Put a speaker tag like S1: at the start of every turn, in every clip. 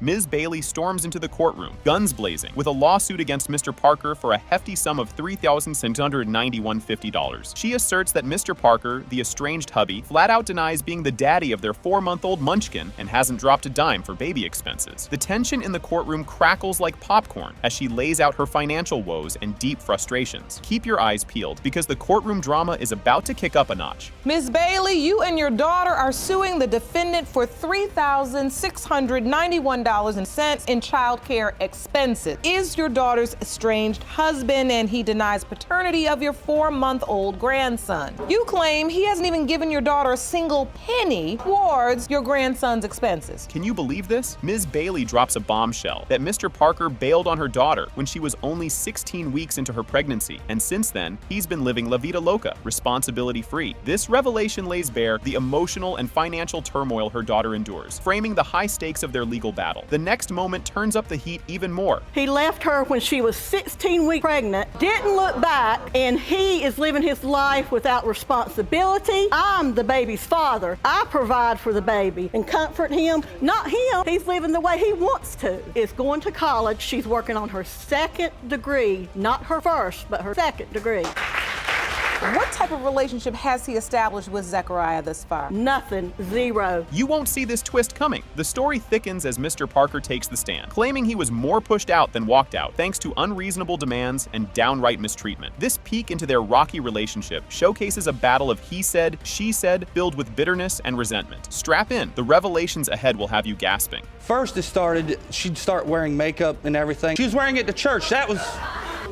S1: Ms. Bailey storms into the courtroom, guns blazing, with a lawsuit against Mr. Parker for a hefty sum of $3,691.50. She asserts that Mr. Parker, the estranged hubby, flat out denies being the daddy of their 4-month-old munchkin and hasn't dropped a dime for baby expenses. The tension in the courtroom crackles like popcorn as she lays out her financial woes and deep frustrations. Keep your eyes peeled because the courtroom drama is about to kick up a notch.
S2: Ms. Bailey, you and your daughter are suing the defendant for $3,691.00 in child care expenses. Is your daughter's estranged husband and he denies paternity of your 4-month-old grandson. You claim he hasn't even given your daughter a single penny towards your grandson's expenses.
S1: Can you believe this? Ms. Bailey drops a bombshell that Mr. Parker bailed on her daughter when she was only 16 weeks into her pregnancy, and since then, he's been living la vida loca, responsibility-free. This revelation lays bare the emotional and financial turmoil her daughter endures, framing the high stakes of their legal battle. The next moment turns up the heat even more.
S3: He left her when she was 16 weeks pregnant, didn't look back, and he is living his life without responsibility. I'm the baby's father. I provide for the baby and comfort him, not him. He's living the way he wants to. Is going to college. She's working on her 2nd degree, not her first, but her 2nd degree.
S2: What type of relationship has he established with Zechariah thus far?
S3: Nothing. Zero.
S1: You won't see this twist coming. The story thickens as Mr. Parker takes the stand, claiming he was more pushed out than walked out, thanks to unreasonable demands and downright mistreatment. This peek into their rocky relationship showcases a battle of he said, she said, filled with bitterness and resentment. Strap in. The revelations ahead will have you gasping.
S4: First it started, she'd start wearing makeup and everything. She was wearing it to church.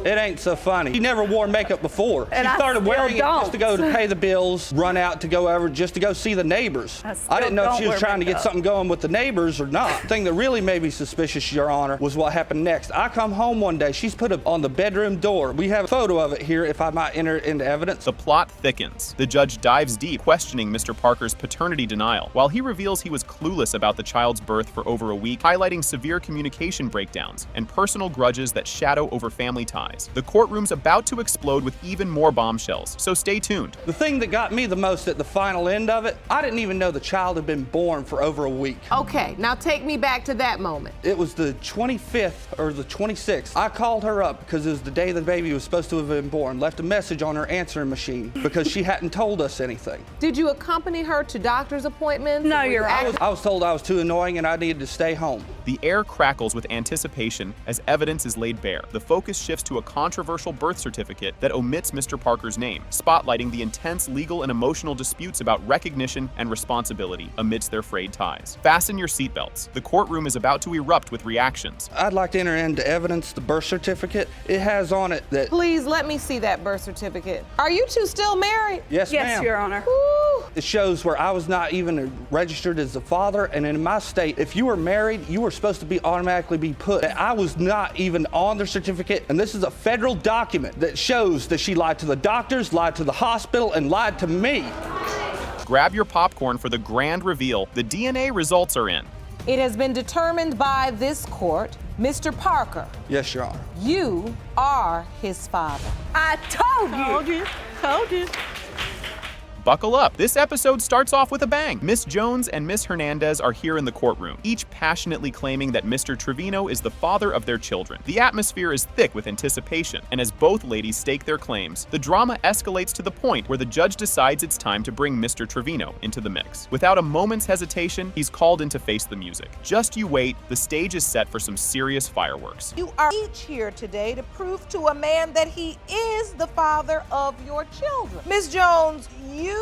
S4: It ain't so funny. She never wore makeup before.
S3: And
S4: she started wearing it just to go to
S3: don't.
S4: pay the bills, run out to go over just to go see the neighbors. I didn't know if she was trying to get something going with the neighbors or not. The thing that really made me suspicious, Your Honor, was what happened next. I come home one day, she's put it on the bedroom door. We have a photo of it here if I might enter it into evidence.
S1: The plot thickens. The judge dives deep, questioning Mr. Parker's paternity denial, while he reveals he was clueless about the child's birth for over a week, highlighting severe communication breakdowns and personal grudges that shadow over family ties. The courtroom's about to explode with even more bombshells, so stay tuned.
S4: The thing that got me the most at the final end of it, I didn't even know the child had been born for over a week.
S2: Okay, now take me back to that moment.
S4: It was the 25th or the 26th. I called her up because it was the day the baby was supposed to have been born, left a message on her answering machine because she hadn't told us anything.
S2: Did you accompany her to doctor's appointments?
S3: No, Your Honor.
S4: I was told I was too annoying and I needed to stay home.
S1: The air crackles with anticipation as evidence is laid bare. The focus shifts to a controversial birth certificate that omits Mr. Parker's name, spotlighting the intense legal and emotional disputes about recognition and responsibility amidst their frayed ties. Fasten your seatbelts. The courtroom is about to erupt with reactions.
S4: I'd like to enter into evidence the birth certificate. It has on it that...
S2: Please let me see that birth certificate. Are you two still married?
S4: Yes,
S3: Yes,
S4: ma'am.
S3: Your Honor.
S2: Woo.
S4: It shows where I was not even registered as the father, and in my state, if you were married, you were supposed to be automatically be put. I was not even on the certificate, and this is a federal document that shows that she lied to the doctors, lied to the hospital, and lied to me.
S1: Grab your popcorn for the grand reveal. The DNA results are in.
S2: It has been determined by this court, Mr. Parker,
S4: Yes, Your Honor.
S2: you are his father.
S3: I told you. Told you.
S1: Buckle up. This episode starts off with a bang. Miss Jones and Miss Hernandez are here in the courtroom, each passionately claiming that Mr. Trevino is the father of their children. The atmosphere is thick with anticipation, and as both ladies stake their claims, the drama escalates to the point where the judge decides it's time to bring Mr. Trevino into the mix. Without a moment's hesitation, he's called in to face the music. Just you wait, the stage is set for some serious fireworks.
S2: You are each here today to prove to a man that he is the father of your children. Miss Jones, you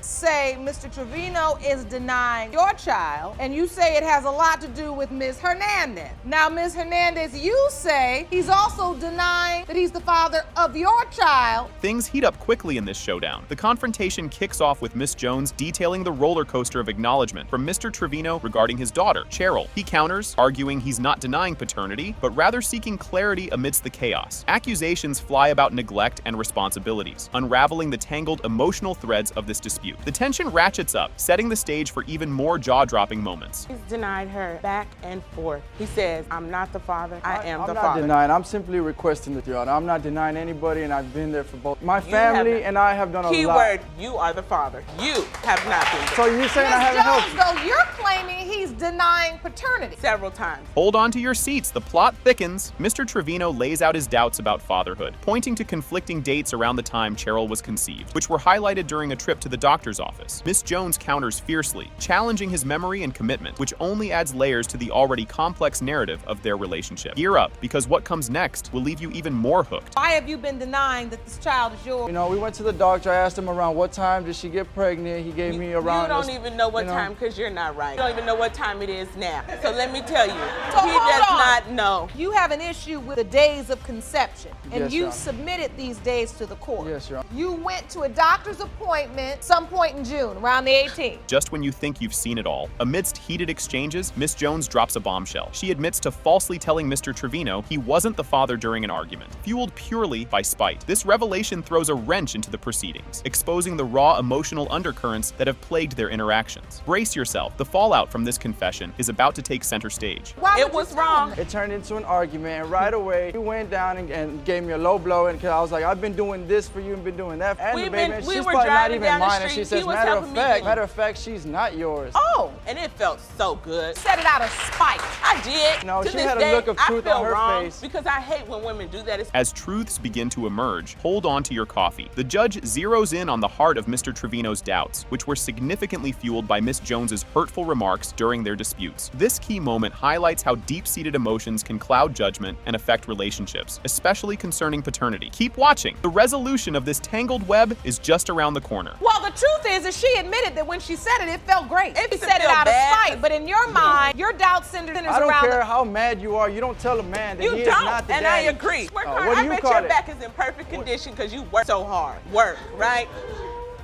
S2: say Mr. Trevino is denying your child, and you say it has a lot to do with Miss Hernandez. Now, Miss Hernandez, you say he's also denying that he's the father of your child.
S1: Things heat up quickly in this showdown. The confrontation kicks off with Miss Jones detailing the roller coaster of acknowledgement from Mr. Trevino regarding his daughter, Cheryl. He counters, arguing he's not denying paternity, but rather seeking clarity amidst the chaos. Accusations fly about neglect and responsibilities, unraveling the tangled emotional threads of this dispute. The tension ratchets up, setting the stage for even more jaw-dropping moments.
S5: He's denied her back and forth. He says, I'm not the father, I am the
S6: I'm not
S5: father.
S6: denying, I'm simply requesting that, Your Honor. I'm not denying anybody, and I've been there for both. My family and I have done a lot.
S5: Keyword, you are the father. You have not been there.
S6: So you're saying I
S2: Miss
S6: haven't helped
S2: Jones, though, you're claiming he's he's denying paternity.
S5: Several times.
S1: Hold on to your seats, the plot thickens. Mr. Trevino lays out his doubts about fatherhood, pointing to conflicting dates around the time Cheryl was conceived, which were highlighted during a trip to the doctor's office. Miss Jones counters fiercely, challenging his memory and commitment, which only adds layers to the already complex narrative of their relationship. Gear up, because what comes next will leave you even more hooked.
S2: Why have you been denying that this child is yours?
S6: You know, we went to the doctor. I asked him around what time did she get pregnant. He gave me around.
S5: You don't
S6: this,
S5: even know what
S6: you know,
S5: time because you're not right. You don't even know what time it is now. So let me tell you,
S2: So
S5: he
S2: hold
S5: does
S2: on.
S5: not know.
S2: You have an issue with the days of conception, and
S6: Yes,
S2: you
S6: Your Honor.
S2: submitted these days to the court.
S6: Yes, Your Honor.
S2: You went to a doctor's appointment some point in June, around the 18th.
S1: Just when you think you've seen it all, amidst heated exchanges, Miss Jones drops a bombshell. She admits to falsely telling Mr. Trevino he wasn't the father during an argument, fueled purely by spite. This revelation throws a wrench into the proceedings, exposing the raw emotional undercurrents that have plagued their interactions. Brace yourself, the fallout from this confession is about to take center stage.
S2: Why
S5: It
S2: would you
S5: was
S2: tell
S5: wrong.
S2: him?
S6: It turned into an argument, and right away he went down and gave me a low blow, and cause I was like, I've been doing this for you and been doing that. And
S5: We
S6: the baby,
S5: been-
S6: and
S5: we
S6: she's
S5: were
S6: probably not
S5: driving
S6: even
S5: down the
S6: mine. And she
S5: street.
S6: says,
S5: He was
S6: matter
S5: helping me get-
S6: of fact, she's not yours.
S2: Oh,
S5: And it felt so good.
S2: said it out of spite.
S5: I did.
S6: No,
S5: To
S6: she
S5: this
S6: had a
S5: day,
S6: look of truth
S5: I feel
S6: on her
S5: wrong
S6: face.
S5: because I hate when women do that. It's
S1: As truths begin to emerge, hold on to your coffee. The judge zeroes in on the heart of Mr. Trevino's doubts, which were significantly fueled by Miss Jones's hurtful remarks during their disputes. This key moment highlights how deep-seated emotions can cloud judgment and affect relationships, especially concerning paternity. Keep watching. The resolution of this tangled web is just around the corner.
S2: Well, the truth is she admitted that when she said it, it felt great.
S5: It
S2: She
S5: used to
S2: said it
S5: feel
S2: out
S5: bad.
S2: of spite, but in your mind, your doubt centers
S6: I don't
S2: around
S6: care how mad you are. You don't tell a man that
S5: You
S6: he is
S5: don't,
S6: not the
S5: and
S6: daddy.
S5: I agree. Work hard.
S6: what do
S5: I
S6: you
S5: bet
S6: call
S5: your
S6: it?
S5: back is in perfect condition because you work so hard. Work, right?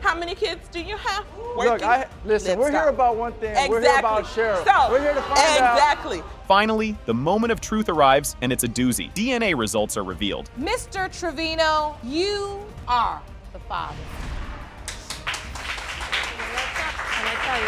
S5: How many kids do you have?
S6: Look, listen, we're here about one thing.
S5: Exactly.
S6: We're here about Cheryl.
S5: So,
S6: We're here to find out.
S5: exactly.
S1: Finally, the moment of truth arrives, and it's a doozy. DNA results are revealed.
S2: Mr. Trevino, you are the father.
S7: Can I tell you?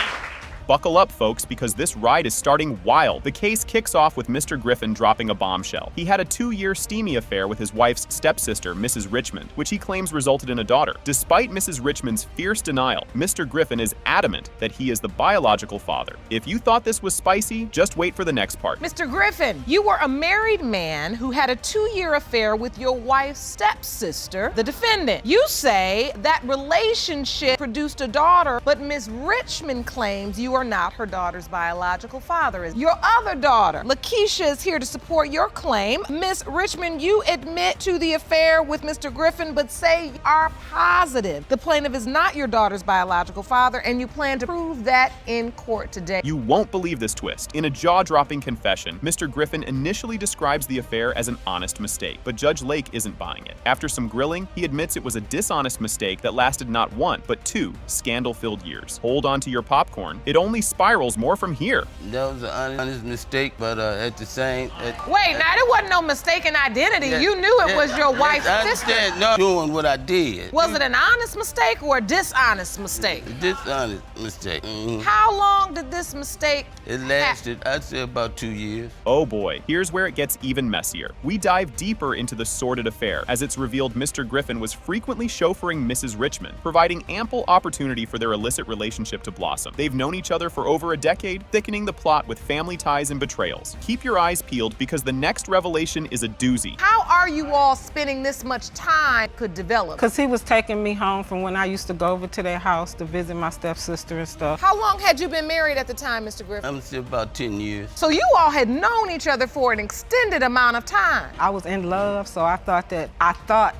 S1: Buckle up, folks, because this ride is starting wild. The case kicks off with Mr. Griffin dropping a bombshell. He had a 2-year steamy affair with his wife's stepsister, Mrs. Richmond, which he claims resulted in a daughter. Despite Mrs. Richmond's fierce denial, Mr. Griffin is adamant that he is the biological father. If you thought this was spicy, just wait for the next part.
S2: Mr. Griffin, you were a married man who had a 2-year affair with your wife's stepsister, the defendant. You say that relationship produced a daughter, but Miss Richmond claims you are not her daughter's biological father. Your other daughter, Lakeisha, is here to support your claim. Miss Richmond, you admit to the affair with Mr. Griffin, but say you are positive the plaintiff is not your daughter's biological father, and you plan to prove that in court today.
S1: You won't believe this twist. In a jaw-dropping confession, Mr. Griffin initially describes the affair as an honest mistake, but Judge Lake isn't buying it. After some grilling, he admits it was a dishonest mistake that lasted not 1, but 2 scandal-filled years. Hold on to your popcorn. It only spirals more from here.
S8: That was an honest mistake, but at the same...
S2: Wait, now there wasn't no mistaken identity. You knew it was your wife's
S8: I
S2: sister.
S8: understand. No, doing what I did.
S2: Was it an honest mistake or a dishonest mistake?
S8: Dishonest mistake.
S2: How long did this mistake
S8: It lasted, I'd say, about 2 years.
S1: Oh boy, here's where it gets even messier. We dive deeper into the sordid affair, as it's revealed Mr. Griffin was frequently chauffeuring Mrs. Richmond, providing ample opportunity for their illicit relationship to blossom. They've known each other for over a decade, thickening the plot with family ties and betrayals. Keep your eyes peeled because the next revelation is a doozy.
S2: How are you all spending this much time could develop?
S9: Because he was taking me home from when I used to go over to their house to visit my stepsister and stuff.
S2: How long had you been married at the time, Mr. Griffin?
S8: I'm still about 10 years.
S2: So you all had known each other for an extended amount of time.
S9: I was in love, so I thought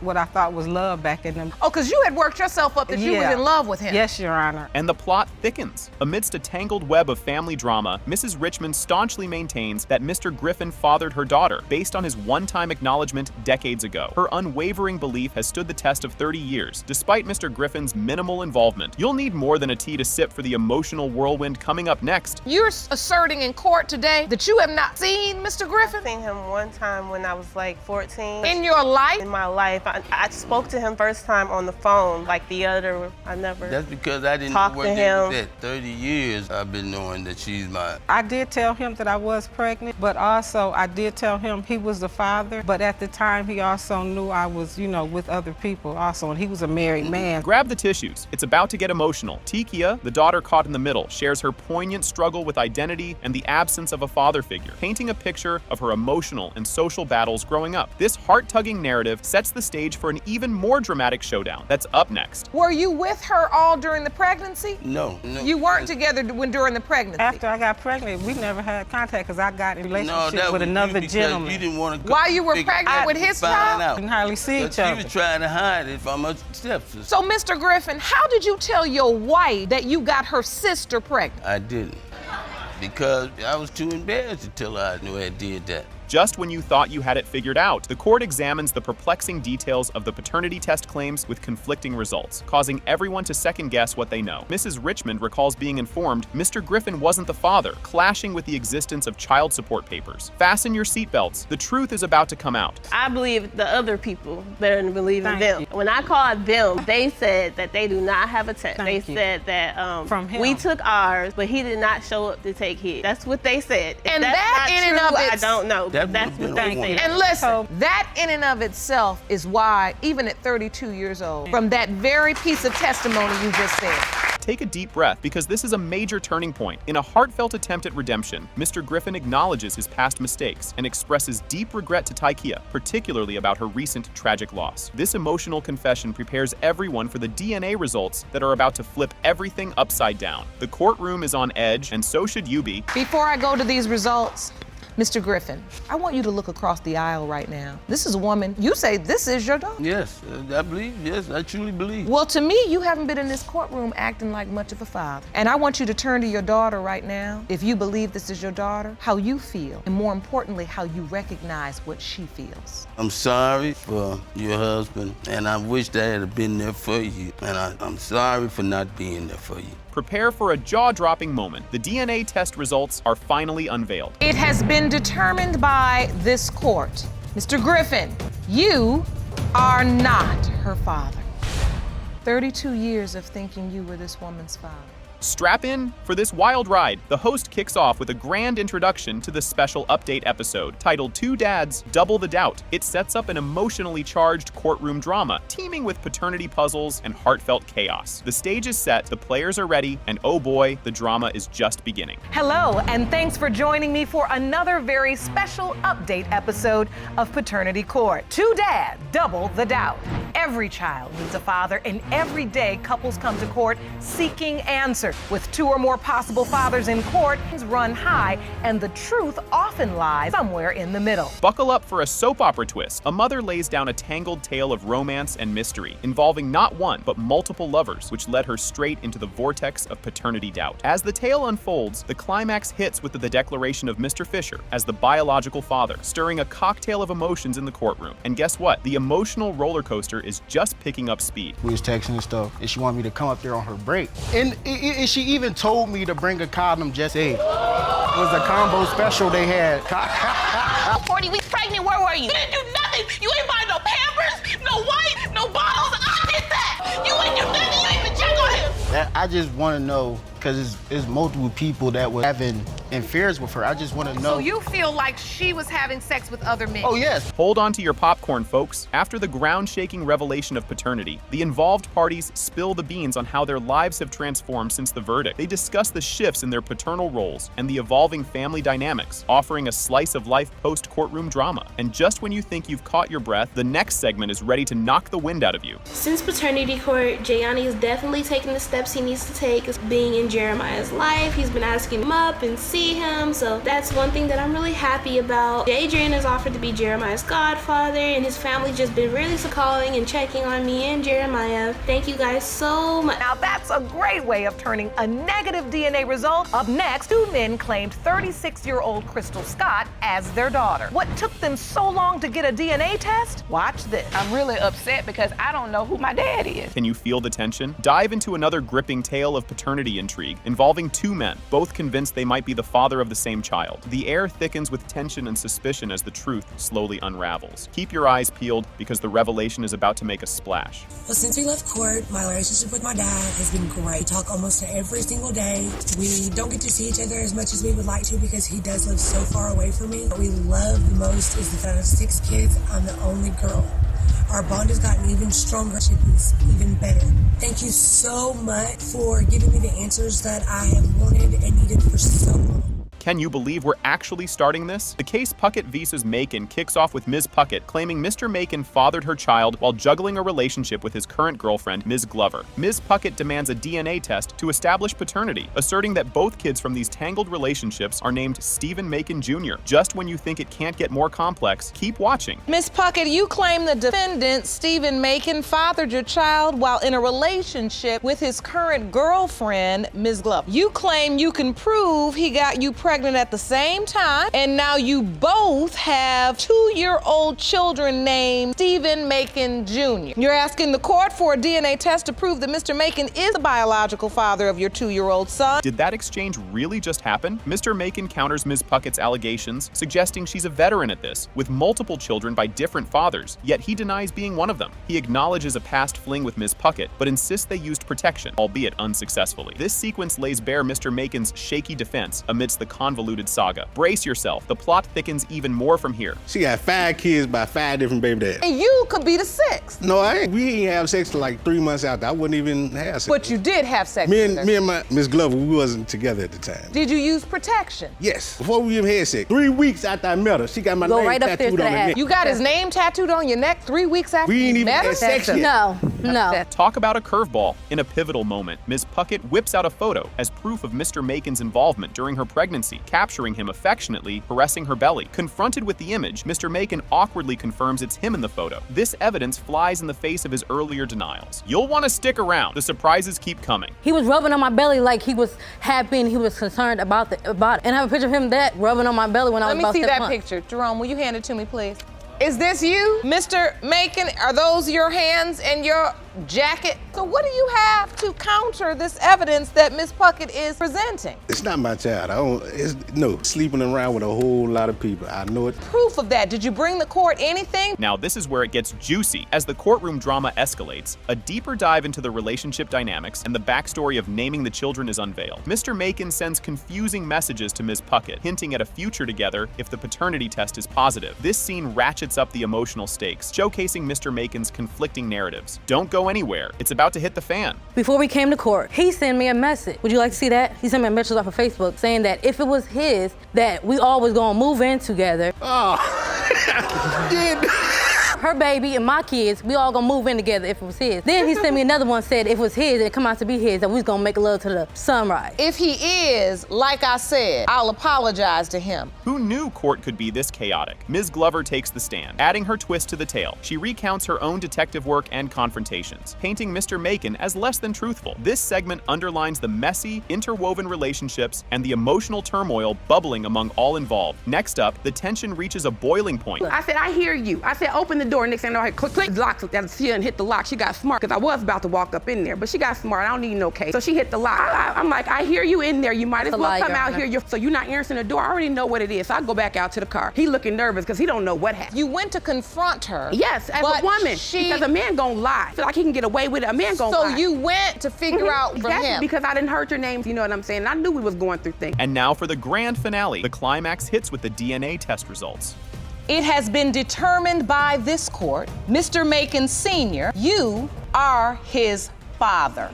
S9: what I thought was love back in them.
S2: Oh, because you had worked yourself up that you was in love with him.
S9: Yes, Your Honor.
S1: And the plot thickens. Amidst a tangled web of family drama, Mrs. Richmond staunchly maintains that Mr. Griffin fathered her daughter, based on his one-time acknowledgement decades ago. Her unwavering belief has stood the test of 30 years, despite Mr. Griffin's minimal involvement. You'll need more than a tea to sip for the emotional whirlwind coming up next.
S2: You're asserting in court today that you have not seen Mr. Griffin?
S7: I seen him one time when I was like 14.
S2: In your life?
S7: In my life. I spoke to him first time on the phone, like the other, I never
S8: That's because I didn't
S7: talked
S8: know
S7: to
S8: where they
S7: him.
S8: was at 30 years. years I've been knowing that she's mine.
S9: I did tell him that I was pregnant, but also I did tell him he was the father. But at the time, he also knew I was, with other people also, and he was a married man.
S1: Grab the tissues. It's about to get emotional. Tikia, the daughter caught in the middle, shares her poignant struggle with identity and the absence of a father figure, painting a picture of her emotional and social battles growing up. This heart-tugging narrative sets the stage for an even more dramatic showdown that's up next.
S2: Were you with her all during the pregnancy?
S8: No.
S2: You weren't together during the pregnancy?
S9: After I got pregnant, we never had contact because I got in a relationship with another
S8: You
S9: gentleman.
S8: didn't want to go.
S2: While you were pregnant with his child?
S9: We didn't hardly see each
S8: She
S9: other.
S8: was trying to hide it from her stepsister.
S2: So, Mr. Griffin, how did you tell your wife that you got her sister pregnant?
S8: I didn't. Because I was too embarrassed to tell her I knew I did that.
S1: Just when you thought you had it figured out, the court examines the perplexing details of the paternity test claims with conflicting results, causing everyone to second-guess what they know. Mrs. Richmond recalls being informed Mr. Griffin wasn't the father, clashing with the existence of child support papers. Fasten your seatbelts. The truth is about to come out.
S7: I believe the other people better than believe in
S9: Thank
S7: them.
S9: you.
S7: When I called them, they said that they do not have a test.
S9: Thank
S7: They
S9: you.
S7: said that
S9: From him.
S7: we took ours, but he did not show up to take his. That's what they said. If
S2: And
S7: that's
S2: that
S7: not
S2: in and
S7: true,
S2: of
S7: I
S2: its-
S7: don't know.
S8: That
S7: That's
S8: would've
S7: what
S8: been
S7: they
S8: a
S7: said.
S2: And listen,
S9: So-
S2: that in and of itself is why, even at 32 years old, from that very piece of testimony you just said,
S1: Take a deep breath because this is a major turning point. In a heartfelt attempt at redemption, Mr. Griffin acknowledges his past mistakes and expresses deep regret to Tikia, particularly about her recent tragic loss. This emotional confession prepares everyone for the DNA results that are about to flip everything upside down. The courtroom is on edge, and so should you be.
S2: before I go to these results, Mr. Griffin, I want you to look across the aisle right now. This is a woman. You say this is your daughter.
S8: Yes, I believe. Yes, I truly believe.
S2: Well, to me, you haven't been in this courtroom acting like much of a father. And I want you to turn to your daughter right now. If you believe this is your daughter, how you feel, and more importantly, how you recognize what she feels.
S8: I'm sorry for your husband, and I wish that I had been there for you. And I'm sorry for not being there for you.
S1: Prepare for a jaw-dropping moment. The DNA test results are finally unveiled.
S2: It has been determined by this court. Mr. Griffin, you are not her father. 32 years of thinking you were this woman's father.
S1: Strap in for this wild ride. The host kicks off with a grand introduction to the special update episode titled Two Dads, Double the Doubt. It sets up an emotionally charged courtroom drama, teeming with paternity puzzles and heartfelt chaos. The stage is set, the players are ready, and oh boy, the drama is just beginning.
S2: Hello, and thanks for joining me for another very special update episode of Paternity Court. Two dads, double the doubt. Every child needs a father, and every day couples come to court seeking answers. With two or more possible fathers in court, things run high, and the truth often lies somewhere in the middle.
S1: Buckle up for a soap opera twist. A mother lays down a tangled tale of romance and mystery, involving not one, but multiple lovers, which led her straight into the vortex of paternity doubt. As the tale unfolds, the climax hits with the declaration of Mr. Fisher as the biological father, stirring a cocktail of emotions in the courtroom. And guess what? The emotional roller coaster is just picking up speed.
S10: We was texting and stuff, and she wanted me to come up there on her break. And she even told me to bring a condom just in. It was a combo special they had.
S5: 40 weeks pregnant, where were you? You didn't do nothing. You ain't buy no Pampers, no wipes, no bottles. I did that. You ain't do nothing. You ain't even check on him.
S10: I just want to know, because it's multiple people that were having affairs with her. I just want to know.
S2: So you feel like she was having sex with other men?
S10: Oh, yes.
S1: Hold on to your popcorn, folks. After the ground-shaking revelation of paternity, the involved parties spill the beans on how their lives have transformed since the verdict. They discuss the shifts in their paternal roles and the evolving family dynamics, offering a slice of life post-courtroom drama. And just when you think you've caught your breath, the next segment is ready to knock the wind out of you.
S11: Since paternity court, Jayani is definitely taking the steps he needs to take. As being in Jeremiah's life, he's been asking him up and see him, so that's one thing that I'm really happy about. Adrian has offered to be Jeremiah's godfather, and his family's just been really calling and checking on me and Jeremiah. Thank you guys so much.
S2: Now that's a great way of turning a negative DNA result. Up next, two men claimed 36-year-old Crystal Scott as their daughter. What took them so long to get a DNA test? Watch this.
S5: I'm really upset because I don't know who my dad is.
S1: Can you feel the tension? Dive into another gripping tale of paternity intrigue involving two men, both convinced they might be the father of the same child. The air thickens with tension and suspicion as the truth slowly unravels. Keep your eyes peeled because the revelation is about to make a splash.
S12: Well, since we left court, my relationship with my dad has been great. We talk almost every single day. We don't get to see each other as much as we would like to because he does live so far away from me. What we love the most is that out of 6 kids, I'm the only girl. Our bond has gotten even stronger. It is even better. Thank you so much for giving me the answers that I have wanted and needed for so long.
S1: Can you believe we're actually starting this? The case Puckett vs. Macon kicks off with Ms. Puckett claiming Mr. Macon fathered her child while juggling a relationship with his current girlfriend, Ms. Glover. Ms. Puckett demands a DNA test to establish paternity, asserting that both kids from these tangled relationships are named Stephen Macon Jr. Just when you think it can't get more complex, keep watching.
S2: Ms. Puckett, you claim the defendant, Stephen Macon, fathered your child while in a relationship with his current girlfriend, Ms. Glover. You claim you can prove he got you pregnant at the same time, and now you both have 2-year-old children named Stephen Macon Jr. You're asking the court for a DNA test to prove that Mr. Macon is the biological father of your 2-year-old son.
S1: Did that exchange really just happen? Mr. Macon counters Ms. Puckett's allegations, suggesting she's a veteran at this, with multiple children by different fathers, yet he denies being one of them. He acknowledges a past fling with Ms. Puckett, but insists they used protection, albeit unsuccessfully. This sequence lays bare Mr. Macon's shaky defense amidst the convoluted saga. Brace yourself, the plot thickens even more from here.
S13: She got 5 kids by 5 different baby dads.
S2: And you could be the 6th.
S13: No, I ain't. We ain't have sex till like 3 months after. I wouldn't even have sex.
S2: But you did have sex
S13: me
S2: with her.
S13: and my Miss Glover, we wasn't together at the time.
S2: Did you use protection?
S13: Yes. Before we even had sex. 3 weeks after I met her, she got my name tattooed on her neck.
S2: You got his name tattooed on your neck 3 weeks after
S13: we ain't
S2: you
S13: even
S2: met her?
S13: had sex yet.
S3: No.
S1: Talk about a curveball. In a pivotal moment, Ms. Puckett whips out a photo as proof of Mr. Macon's involvement during her pregnancy, capturing him affectionately caressing her belly. Confronted with the image, Mr. Macon awkwardly confirms it's him in the photo. This evidence flies in the face of his earlier denials. You'll want to stick around. The surprises keep coming.
S14: He was rubbing on my belly like he was happy and he was concerned about it. And I have a picture of him rubbing on my belly when I was about 7 months.
S2: Let me see that picture. Jerome, will you hand it to me, please? Is this you, Mr. Macon? Are those your hands and your jacket? So what do you have to counter this evidence that Ms. Puckett is presenting?
S13: It's not my child. Sleeping around with a whole lot of people. I know it.
S2: Proof of that. Did you bring the court anything?
S1: Now this is where it gets juicy. As the courtroom drama escalates, a deeper dive into the relationship dynamics and the backstory of naming the children is unveiled. Mr. Macon sends confusing messages to Ms. Puckett, hinting at a future together if the paternity test is positive. This scene ratchets up the emotional stakes, showcasing Mr. Macon's conflicting narratives. Don't go anywhere. It's about to hit the fan.
S14: Before we came to court, he sent me a message. Would you like to see that? He sent me a message off of Facebook saying that if it was his, that we all was gonna move in together.
S13: Oh,
S14: Her baby and my kids, we all gonna move in together if it was his. Then he sent me another one, said if it was his, it come out to be his, that we was gonna make love to the sunrise.
S2: If he is, like I said, I'll apologize to him.
S1: Who knew court could be this chaotic? Ms. Glover takes the stand, adding her twist to the tale. She recounts her own detective work and confrontations, painting Mr. Macon as less than truthful. This segment underlines the messy, interwoven relationships and the emotional turmoil bubbling among all involved. Next up, the tension reaches a boiling point.
S15: I said, I hear you. I said, open the door. Next thing I know, I click the lock. She didn't hit the lock. She got smart because I was about to walk up in there, but she got smart. I don't need no case. So she hit the lock. I'm like, I hear you in there. You might as well come out here. So you're not answering the door. I already know what it is. So I go back out to the car. He looking nervous because he don't know what happened.
S2: You went to confront her.
S15: Yes, as a woman. Because a man gonna lie. I feel like he can get away with it. A man gonna lie.
S2: So you went to figure out from him.
S15: Because I didn't heard your names. You know what I'm saying? I knew we was going through things.
S1: And now for the grand finale. The climax hits with the DNA test results.
S2: It has been determined by this court, Mr. Macon Sr., you are his father.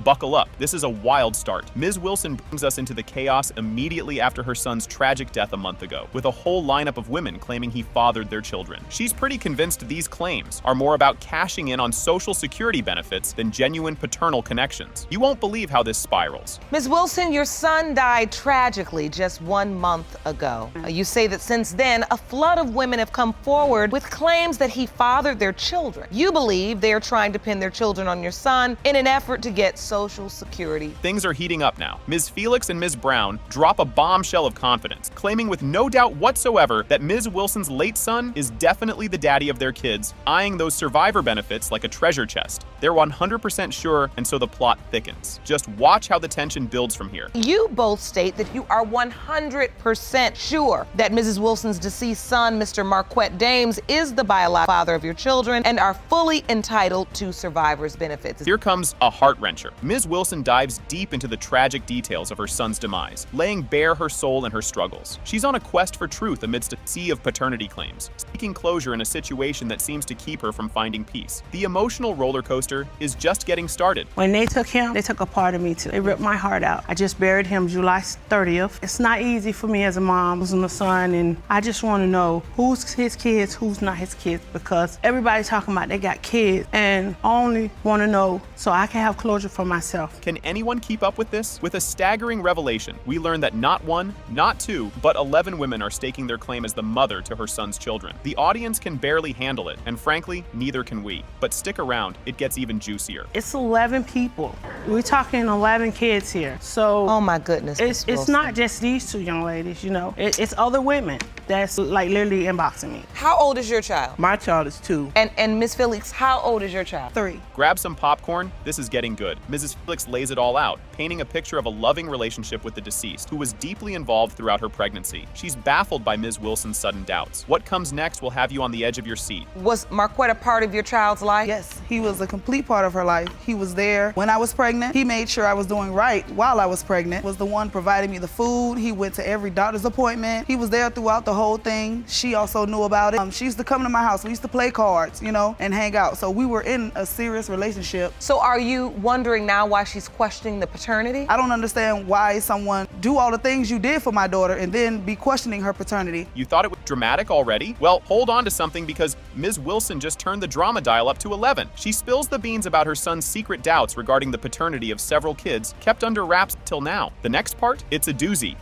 S1: Buckle up. This is a wild start. Ms. Wilson brings us into the chaos immediately after her son's tragic death a month ago, with a whole lineup of women claiming he fathered their children. She's pretty convinced these claims are more about cashing in on Social Security benefits than genuine paternal connections. You won't believe how this spirals.
S2: Ms. Wilson, your son died tragically just 1 month ago. You say that since then, a flood of women have come forward with claims that he fathered their children. You believe they are trying to pin their children on your son in an effort to get Social Security.
S1: Things are heating up now. Ms. Felix and Ms. Brown drop a bombshell of confidence, claiming with no doubt whatsoever that Ms. Wilson's late son is definitely the daddy of their kids, eyeing those survivor benefits like a treasure chest. They're 100% sure, and so the plot thickens. Just watch how the tension builds from here.
S2: You both state that you are 100% sure that Mrs. Wilson's deceased son, Mr. Marquette Dames, is the biological father of your children and are fully entitled to survivor's benefits.
S1: Here comes a heart-wrencher. Ms. Wilson dives deep into the tragic details of her son's demise, laying bare her soul and her struggles. She's on a quest for truth amidst a sea of paternity claims, seeking closure in a situation that seems to keep her from finding peace. The emotional roller coaster is just getting started.
S9: When they took him, they took a part of me too. They ripped my heart out. I just buried him July 30th. It's not easy for me as a mom losing a son, and I just want to know who's his kids, who's not his kids, because everybody's talking about they got kids, and I only want to know so I can have closure for myself.
S1: Can anyone keep up with this? With a staggering revelation, we learn that not one, not two, but 11 women are staking their claim as the mother to her son's children. The audience can barely handle it, and frankly, neither can we. But stick around, it gets even juicier.
S9: It's 11 people. We're talking 11 kids here. So,
S2: oh my goodness.
S9: It's not just these two young ladies, you know. It's other women that's like literally inboxing me.
S2: How old is your child?
S9: My child is 2.
S2: And Miss Felix, how old is your child?
S9: 3.
S1: Grab some popcorn, this is getting good. Mrs. Felix lays it all out, painting a picture of a loving relationship with the deceased, who was deeply involved throughout her pregnancy. She's baffled by Ms. Wilson's sudden doubts. What comes next will have you on the edge of your seat.
S2: Was Marquette a part of your child's life?
S16: Yes, he was a complete part of her life. He was there when I was pregnant. He made sure I was doing right while I was pregnant. Was the one providing me the food. He went to every doctor's appointment. He was there throughout the whole thing. She also knew about it. She used to come to my house. We used to play cards, you know, and hang out. So we were in a serious relationship.
S2: So are you wondering now why she's questioning the paternity?
S16: I don't understand why someone do all the things you did for my daughter and then be questioning her paternity.
S1: You thought it was dramatic already? Well, hold on to something, because Ms. Wilson just turned the drama dial up to 11. She spills the beans about her son's secret doubts regarding the paternity of several kids kept under wraps till now. The next part? It's a doozy.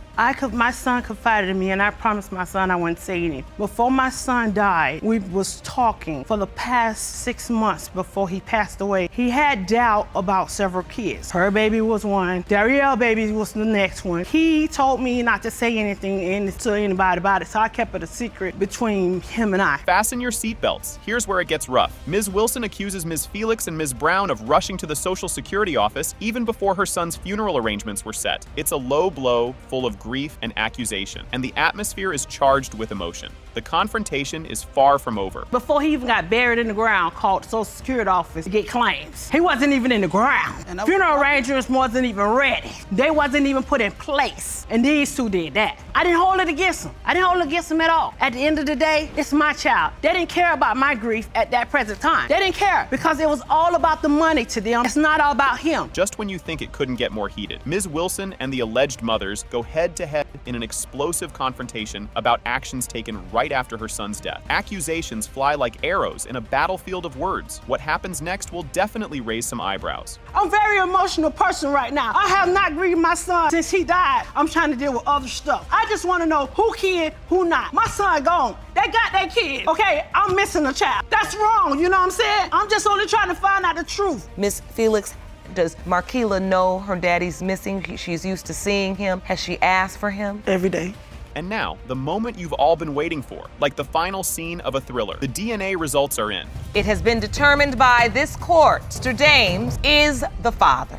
S9: My son confided in me, and I promised my son I wouldn't say anything. Before my son died, we was talking for the past 6 months before he passed away. He had doubt about several kids. Her baby was one. Darielle baby was the next one. He told me not to say anything to anybody about it, so I kept it a secret between him and I.
S1: Fasten your seatbelts. Here's where it gets rough. Ms. Wilson accuses Ms. Felix and Ms. Brown of rushing to the Social Security office even before her son's funeral arrangements were set. It's a low blow full of grief and accusation, and the atmosphere is charged with emotion. The confrontation is far from over.
S9: Before he even got buried in the ground, called the Social Security office to get claims. He wasn't even in the ground. Funeral arrangements wasn't even ready. They wasn't even put in place. And these two did that. I didn't hold it against them. I didn't hold it against them at all. At the end of the day, it's my child. They didn't care about my grief at that present time. They didn't care because it was all about the money to them. It's not all about him.
S1: Just when you think it couldn't get more heated, Ms. Wilson and the alleged mothers go head-to-head in an explosive confrontation about actions taken right after her son's death. Accusations fly like arrows in a battlefield of words. What happens next will definitely raise some eyebrows.
S9: I'm a very emotional person right now. I have not grieved my son since he died. I'm trying to deal with other stuff. I just want to know who kid, who not. My son gone. They got their kid. Okay, I'm missing a child. That's wrong, you know what I'm saying? I'm just only trying to find out the truth.
S2: Miss Felix, does Marquila know her daddy's missing? She's used to seeing him. Has she asked for him?
S16: Every day.
S1: And now, the moment you've all been waiting for, like the final scene of a thriller. The DNA results are in.
S2: It has been determined by this court, Mr. Dames is the father.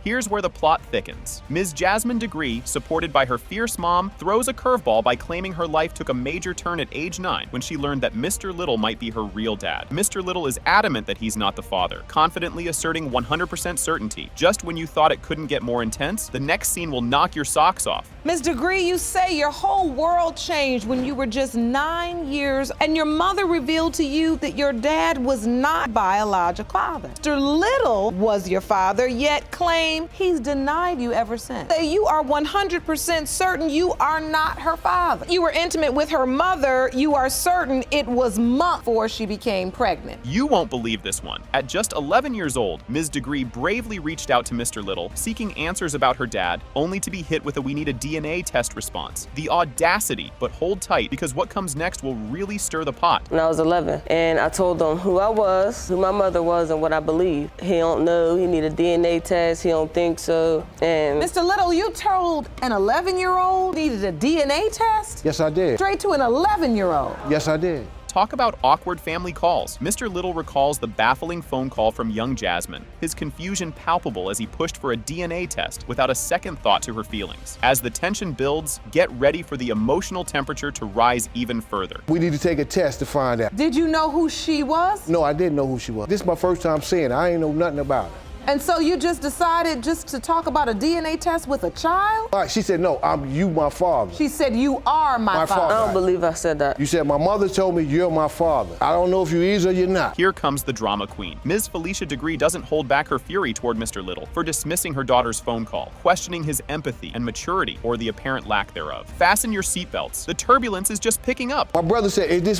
S1: Here's where the plot thickens. Ms. Jasmine Degree, supported by her fierce mom, throws a curveball by claiming her life took a major turn at age 9 when she learned that Mr. Little might be her real dad. Mr. Little is adamant that he's not the father, confidently asserting 100% certainty. Just when you thought it couldn't get more intense, the next scene will knock your socks off.
S2: Ms. Degree, you say your whole world changed when you were just 9 years and your mother revealed to you that your dad was not biological father. Mr. Little was your father, yet claimed claim he's denied you ever since. Say you are 100% certain you are not her father. You were intimate with her mother. You are certain it was months before she became pregnant.
S1: You won't believe this one. At just 11 years old, Ms. Degree bravely reached out to Mr. Little, seeking answers about her dad, only to be hit with a "we need a DNA test" response. The audacity, but hold tight, because what comes next will really stir the pot.
S17: When I was 11, and I told him who I was, who my mother was, and what I believe. He don't know, he need a DNA test, he don't think so, and...
S2: Mr. Little, you told an 11-year-old needed a DNA test?
S13: Yes, I did.
S2: Straight to an 11-year-old?
S13: Yes, I did.
S1: Talk about awkward family calls. Mr. Little recalls the baffling phone call from young Jasmine, his confusion palpable as he pushed for a DNA test without a second thought to her feelings. As the tension builds, get ready for the emotional temperature to rise even further.
S13: We need to take a test to find out.
S2: Did you know who she was?
S13: No, I didn't know who she was. This is my first time seeing her. I ain't know nothing about her.
S2: And so you just decided just to talk about a DNA test with a child?
S13: All right, she said, no, you my father.
S2: She said, you are my father.
S17: I don't believe I said that.
S13: You said, my mother told me you're my father. I don't know if you is or you're not.
S1: Here comes the drama queen. Ms. Felicia Degree doesn't hold back her fury toward Mr. Little for dismissing her daughter's phone call, questioning his empathy and maturity, or the apparent lack thereof. Fasten your seatbelts. The turbulence is just picking up.
S13: My brother said, is this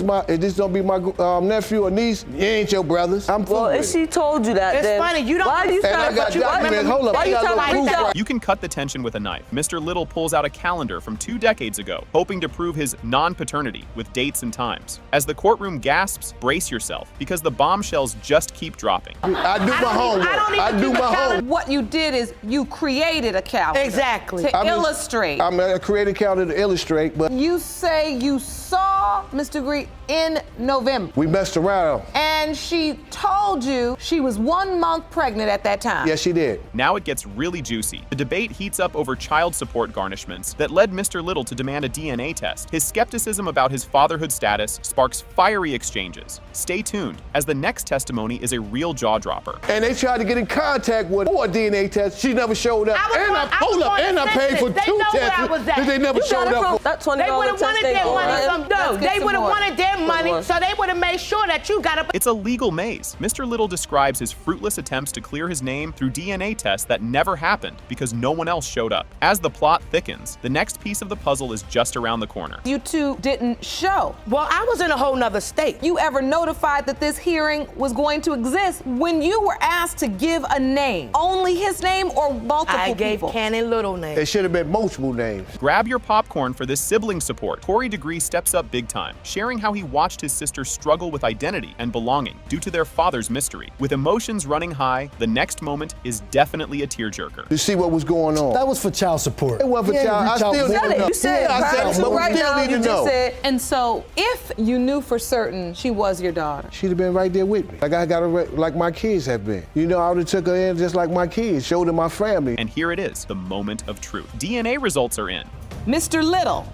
S13: gonna be my nephew or niece? You ain't your brothers. I'm
S17: Well, if she told you that,
S2: it's
S17: then
S2: funny, you don't
S17: why do you
S13: and I got documents. Hold up, I got a little proof right.
S1: You can cut the tension with a knife. Mr. Little pulls out a calendar from 2 decades ago, hoping to prove his non-paternity with dates and times. As the courtroom gasps, brace yourself, because the bombshells just keep dropping.
S13: I do my homework. I do my homework.
S2: What you did is you created a calendar.
S16: Exactly.
S2: To illustrate.
S13: I created a calendar to illustrate, but...
S2: You say you saw Ms. Degree in November.
S13: We messed around.
S2: And she told you she was 1 month pregnant at that time.
S13: Yes, she did.
S1: Now it gets really juicy. The debate heats up over child support garnishments that led Mr. Little to demand a DNA test. His skepticism about his fatherhood status sparks fiery exchanges. Stay tuned, as the next testimony is a real jaw-dropper.
S13: And they tried to get in contact with her for a DNA test. She never showed up. And I paid for 2 tests. They never showed up.
S17: That $20
S9: They would have wanted their money. No, they would have wanted their money, so they would have made sure that you got up.
S1: It's a legal maze. Mr. Little describes his fruitless attempts to clear his name through DNA tests that never happened because no one else showed up. As the plot thickens, the next piece of the puzzle is just around the corner.
S2: You two didn't show.
S9: Well, I was in a whole nother state.
S2: You ever notified that this hearing was going to exist when you were asked to give a name? Only his name or multiple
S9: I gave
S2: people?
S9: Cannon Little name.
S13: It should have been multiple names.
S1: Grab your popcorn for this sibling support. Corey Degree steps up big time, sharing how he watched his sister struggle with identity and belonging due to their father's mystery. With emotions running high, the next moment is definitely a tearjerker.
S13: To see what was going on.
S18: That was for child support.
S13: It wasn't for child. I still need to know.
S2: You said
S13: I said it, but we still need to know.
S2: And so, if you knew for certain she was your daughter,
S13: she'd have been right there with me. Like I got her like my kids have been. You know, I would have took her in just like my kids, showed her my family.
S1: And here it is, the moment of truth. DNA results are in.
S2: Mr. Little,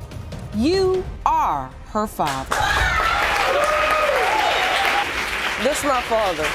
S2: you are her father.
S17: This is my father.